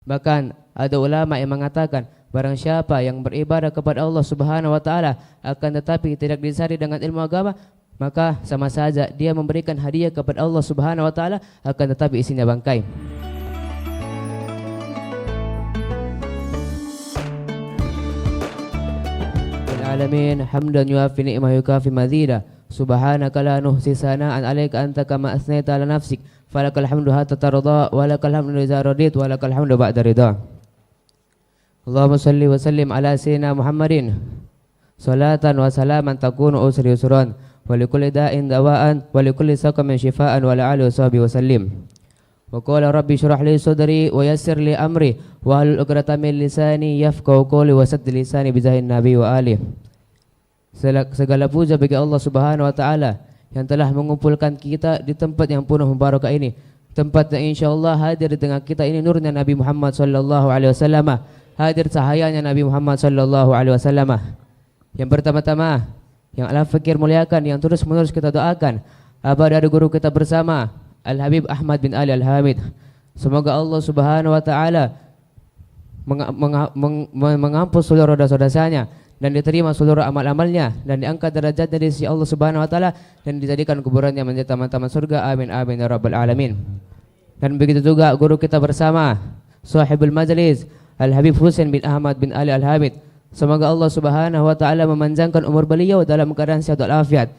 Bahkan ada ulama yang mengatakan barang siapa yang beribadah kepada Allah Subhanahu wa taala akan tetapi tidak disari dengan ilmu agama, maka sama saja dia memberikan hadiah kepada Allah Subhanahu wa taala akan tetapi isinya bangkai. Alamin hamdan yuafi ni'mah yukafi mazida subhanaka la nuhsi sana'an 'alaika anta kama asnaita 'ala nafsik falakal hamdu hatta tarda wa lakal hamdu idza radit wa lakal hamdu ba'da ridha. Allahumma salli wa sallim ala sayyidina Muhammadin salatan wa salaman takunu usri yusran wa likulli da'in dawa'an wa likulli saqamin shifaan wa ala alihi wa sahbihi wa sallim. Wa qala rabbi shrah li sadri wa yassir li amri wa hlul 'uqdatam min lisani yafqahu qawli wa saddid lisani bi zahin nabi wa alihi. Segala puja bagi Allah Subhanahu wa taala yang telah mengumpulkan kita di tempat yang penuh barakah ini, tempat yang insyaallah hadir di tengah kita ini nurnya Nabi Muhammad sallallahu alaihi wasallam, hadir cahayanya Nabi Muhammad sallallahu alaihi wasallam. Yang pertama-tama yang Al-Fakir muliakan, yang terus-menerus kita doakan, abah dari guru kita bersama Al-Habib Ahmad bin Ali Al-Hamid. Semoga Allah Subhanahu wa taala mengampun seluruh dosa-dosanya dan diterima seluruh amal-amalnya dan diangkat derajatnya di sisi Allah Subhanahu wa taala dan dijadikan kuburannya menjadi taman-taman surga. Amin amin ya rabbal alamin. Dan begitu juga guru kita bersama sahibul majlis Al-Habib Husain bin Ahmad bin Ali Al-Hamid. Semoga Allah Subhanahu wa taala memanjangkan umur beliau dalam keadaan sehat walafiat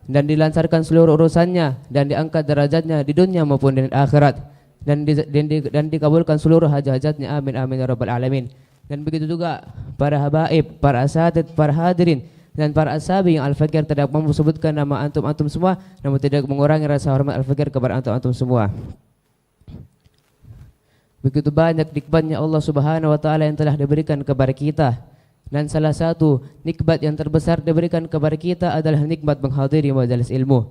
dan dilancarkan seluruh urusannya dan diangkat derajatnya di dunia maupun di akhirat dan dikabulkan seluruh hajat-hajatnya. Amin amin ya rabbal alamin. Dan begitu juga para habaib, para asatid, para hadirin dan para ashabi yang Al-Fakir tidak mampu sebutkan nama antum-antum semua, namun tidak mengurangi rasa hormat Al-Fakir kepada antum-antum semua. Begitu banyak nikmatnya Allah Subhanahu wa taala yang telah diberikan kepada kita. Dan salah satu nikmat yang terbesar diberikan kepada kita adalah nikmat menghadiri majelis ilmu.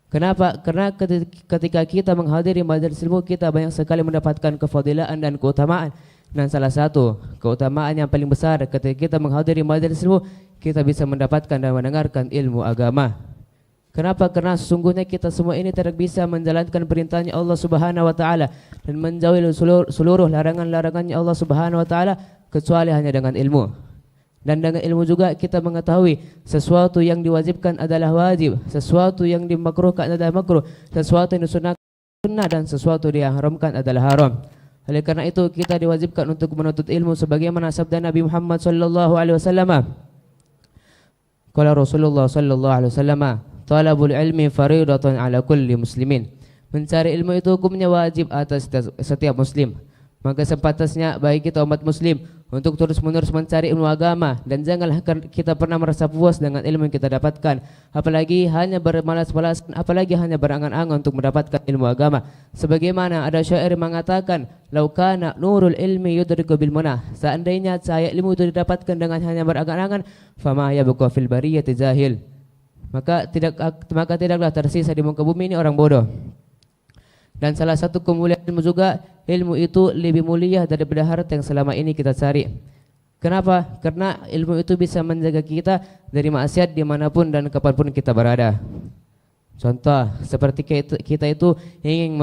Kenapa? Karena ketika kita menghadiri majelis ilmu, kita banyak sekali mendapatkan kefadilaan dan keutamaan. Dan salah satu keutamaan yang paling besar ketika kita menghadiri majelis ilmu, kita bisa mendapatkan dan mendengarkan ilmu agama. Kenapa? Karena sesungguhnya kita semua ini tidak bisa menjalankan perintahnya Allah Subhanahu wa taala dan menjauhi seluruh larangan-larangannya Allah Subhanahu wa taala kecuali hanya dengan ilmu. Dan dengan ilmu juga kita mengetahui sesuatu yang diwajibkan adalah wajib, sesuatu yang dimakruhkan adalah makruh, sesuatu yang disunahkan sunnah dan sesuatu yang diharamkan adalah haram. Oleh karena itu kita diwajibkan untuk menuntut ilmu sebagaimana sabda Nabi Muhammad sallallahu alaihi wasallam. Qala Rasulullah sallallahu alaihi wasallam, "Talabul ilmi fariidatun 'ala kulli muslimin." Mencari ilmu itu hukumnya wajib atas setiap muslim. Maka sepantasnya bagi kita umat muslim untuk terus-menerus mencari ilmu agama dan janganlah kita pernah merasa puas dengan ilmu yang kita dapatkan, apalagi hanya bermalas-malasan, apalagi hanya berangan-angan untuk mendapatkan ilmu agama. Sebagaimana ada syair mengatakan, "Lau kana nurul ilmi yudriku bil munah." Seandainya cahaya ilmu itu didapatkan dengan hanya berangan-angan, fama yabqa fil bariyati jahil. Maka tidaklah tersisa di muka bumi ini orang bodoh. Dan salah satu kemuliaan ilmu juga, ilmu itu lebih mulia daripada harta yang selama ini kita cari. Kenapa? Karena ilmu itu bisa menjaga kita dari maksiat dimanapun dan kapanpun kita berada. Contoh, seperti kita itu ingin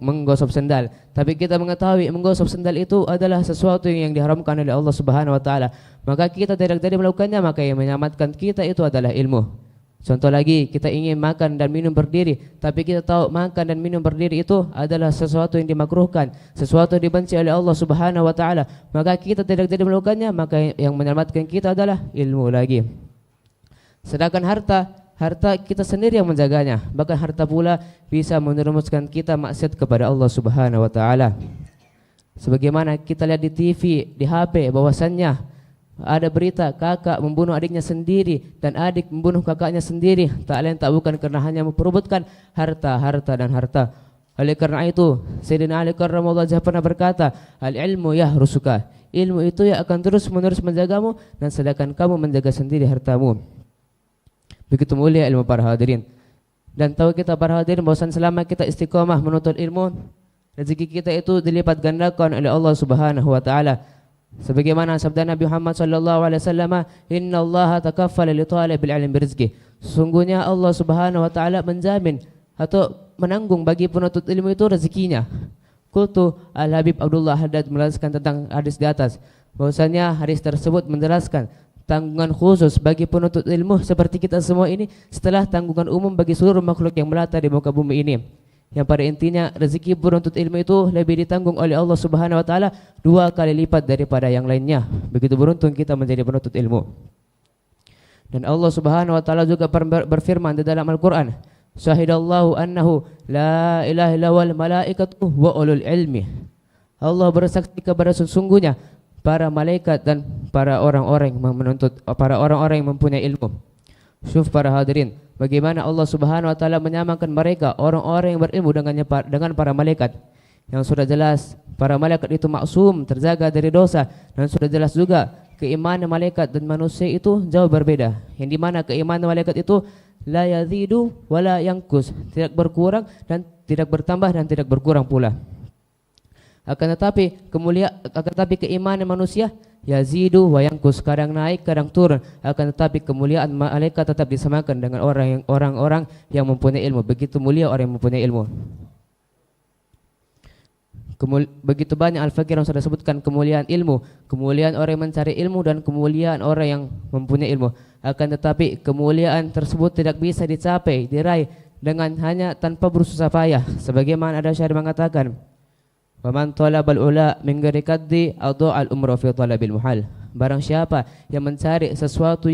menggosok sendal, tapi kita mengetahui menggosok sendal itu adalah sesuatu yang diharamkan oleh Allah Subhanahu wa taala. Maka kita tidak jadi melakukannya, maka yang menyelamatkan kita itu adalah ilmu. Contoh lagi, kita ingin makan dan minum berdiri, tapi kita tahu makan dan minum berdiri itu adalah sesuatu yang dimakruhkan, sesuatu yang dibenci oleh Allah Subhanahu wa taala. Maka kita tidak jadi melakukannya, maka yang menyelamatkan kita adalah ilmu lagi. Sedangkan harta kita sendiri yang menjaganya. Bahkan harta pula bisa menerumuskan kita maksiat kepada Allah Subhanahu wa taala. Sebagaimana kita lihat di TV, di HP bahwasannya ada berita kakak membunuh adiknya sendiri dan adik membunuh kakaknya sendiri, tak lain tak bukan karena hanya memperebutkan harta dan harta. Oleh karena itu Sayyidina Ali karramallahu wajhahu pernah berkata, "Al-ilmu yahrusuka." Ilmu itu yang akan terus-menerus menjagamu dan sedangkan kamu menjaga sendiri hartamu. Begitu mulia ilmu para hadirin. Dan tahu kita para hadirin bahwasan selama kita istiqomah menuntut ilmu, rezeki kita itu dilipat gandakan oleh Allah Subhanahu wa taala. Sebagaimana sabda Nabi Muhammad sallallahu alaihi wasallam, "Innallaha takaffala li talibil ilmi birizqi." Sungguhnya Allah Subhanahu wa taala menjamin atau menanggung bagi penuntut ilmu itu rezekinya. Qultu Al-Habib Abdullah Haddad menjelaskan tentang hadis di atas, bahwasanya hadis tersebut menjelaskan tanggungan khusus bagi penuntut ilmu seperti kita semua ini setelah tanggungan umum bagi seluruh makhluk yang melata di muka bumi ini. Yang pada intinya rezeki penuntut ilmu itu lebih ditanggung oleh Allah Subhanahu wa taala 2 kali lipat daripada yang lainnya. Begitu beruntung kita menjadi penuntut ilmu. Dan Allah Subhanahu wa taala juga berfirman di dalam Al-Qur'an, Syahidallahu annahu la ilaha illa wal malaikatu wa ulul ilmi. Allah bersaksi kepada sesungguhnya para malaikat dan para orang-orang yang menuntut, para orang-orang yang mempunyai ilmu. Syuf para hadirin, bagaimana Allah Subhanahu wa taala menyamakan mereka orang-orang yang berilmu dengan para malaikat. Yang sudah jelas para malaikat itu maksum, terjaga dari dosa, dan sudah jelas juga keimanan malaikat dan manusia itu jauh berbeda. Yang dimana keimanan malaikat itu la yazidu wala yanqus, tidak berkurang dan tidak bertambah dan tidak berkurang pula. Akan tetapi keimanan manusia yazidu wa yanqus, kadang naik kadang turun. Akan tetapi kemuliaan malaikat tetap disamakan dengan orang-orang yang mempunyai ilmu. Begitu mulia orang yang mempunyai ilmu. Begitu banyak al-fakir yang sudah sebutkan kemuliaan ilmu, kemuliaan orang yang mencari ilmu dan kemuliaan orang yang mempunyai ilmu. Akan tetapi kemuliaan tersebut tidak bisa dicapai, diraih dengan hanya tanpa bersusah payah. Sebagaimana ada syair mengatakan, "Wa man talabal ula min ghairi kaddi adha'al umra fi talabil muhal." Barang siapa yang mencari sesuatu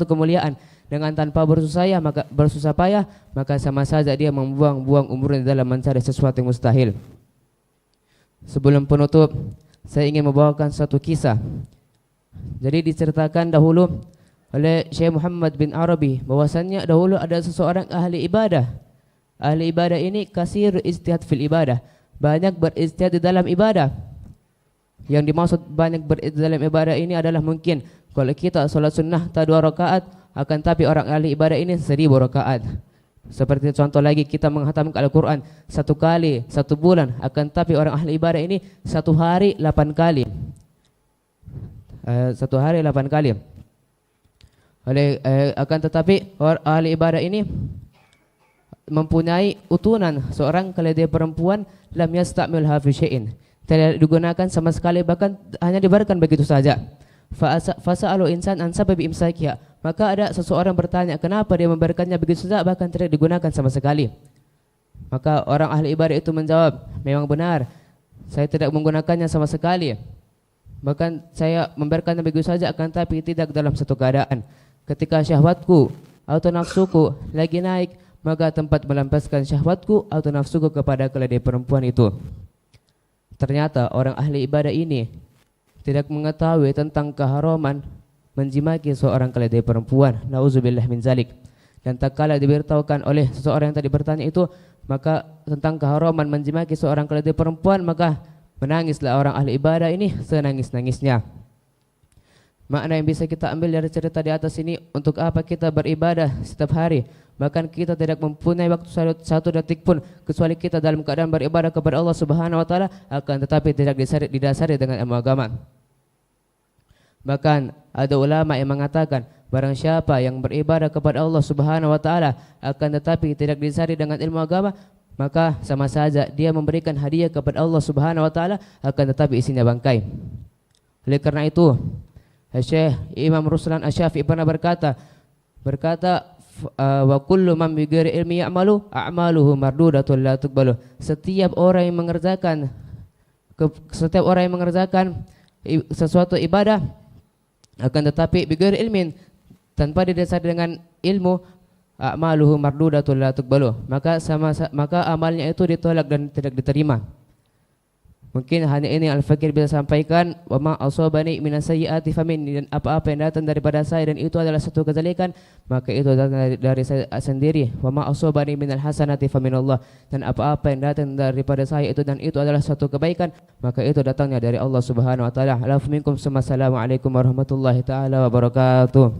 kemuliaan dengan tanpa bersusah payah, maka sama saja dia membuang-buang umurnya dalam mencari sesuatu yang mustahil. Sebelum penutup, saya ingin membawakan satu kisah. Jadi diceritakan dahulu oleh Syekh Muhammad bin Arabi bahwasannya dahulu ada seseorang ahli ibadah. Ahli ibadah ini kasir ijtihad fil ibadah, banyak berijtihad di dalam ibadah. Yang dimaksud banyak berijtihad dalam ibadah ini adalah mungkin kalau kita salat sunnah 2 rakaat, akan tapi orang ahli ibadah ini 1000 rakaat. Seperti contoh lagi kita menghatamkan Al-Quran 1 kali 1 bulan, akan tapi orang ahli ibadah ini 1 hari 8 kali. 1 hari 8 kali. Akan tetapi orang ahli ibadah ini mempunyai utunan seorang keledai perempuan, lam yastamilha fi syai'in, tidak digunakan sama sekali, bahkan hanya dibiarkan begitu saja. Fasa'alu insan an sababi imsakiha, maka ada seseorang bertanya kenapa dia membiarkannya begitu saja bahkan tidak digunakan sama sekali. Maka orang ahli ibadah itu menjawab, memang benar, saya tidak menggunakannya sama sekali, bahkan saya membiarkannya begitu saja, akan tapi tidak dalam satu keadaan. Ketika syahwatku atau nafsuku lagi naik, maka tempat melampiaskan syahwatku atau nafsuku kepada keledai perempuan itu. Ternyata orang ahli ibadah ini tidak mengetahui tentang keharaman menjimaki seorang keledai perempuan. Nauzubillah min zalik. Dan tak kala diberitahukan oleh seseorang yang tadi bertanya itu, maka tentang keharaman menjimaki seorang keledai perempuan, maka menangislah orang ahli ibadah ini senangis-nangisnya. Makna yang bisa kita ambil dari cerita di atas ini, untuk apa kita beribadah setiap hari? Bahkan kita tidak mempunyai waktu 1 detik pun kecuali kita dalam keadaan beribadah kepada Allah Subhanahu wa taala, akan tetapi tidak didasari dengan ilmu agama. Bahkan ada ulama yang mengatakan, barang siapa yang beribadah kepada Allah Subhanahu wa taala akan tetapi tidak didasari dengan ilmu agama, maka sama saja dia memberikan hadiah kepada Allah Subhanahu wa taala, akan tetapi isinya bangkai. Oleh karena itu, Syekh Imam Ruslan Asy-Syafi'i pernah berkata, wa kullu man bighairi ilmi ya'malu a'maluhu mardudatun la tuqbalu. Setiap orang yang mengerjakan sesuatu ibadah, akan tetapi bighairi ilmin, tanpa didasari dengan ilmu, a'maluhu mardudatun la tuqbalu, maka amalnya itu ditolak dan tidak diterima. Mungkin hanya ini Al-Fakir bisa sampaikan, wa ma asabani minas sayyiati famin, dan apa-apa yang datang daripada saya dan itu adalah satu kejelekan, maka itu datang dari saya sendiri. Wa ma asabani minal hasanati faminallah, dan apa-apa yang datang daripada saya itu dan itu adalah satu kebaikan, maka itu datangnya dari Allah Subhanahu wa taala. Assalamualaikum warahmatullahi taala wabarakatuh.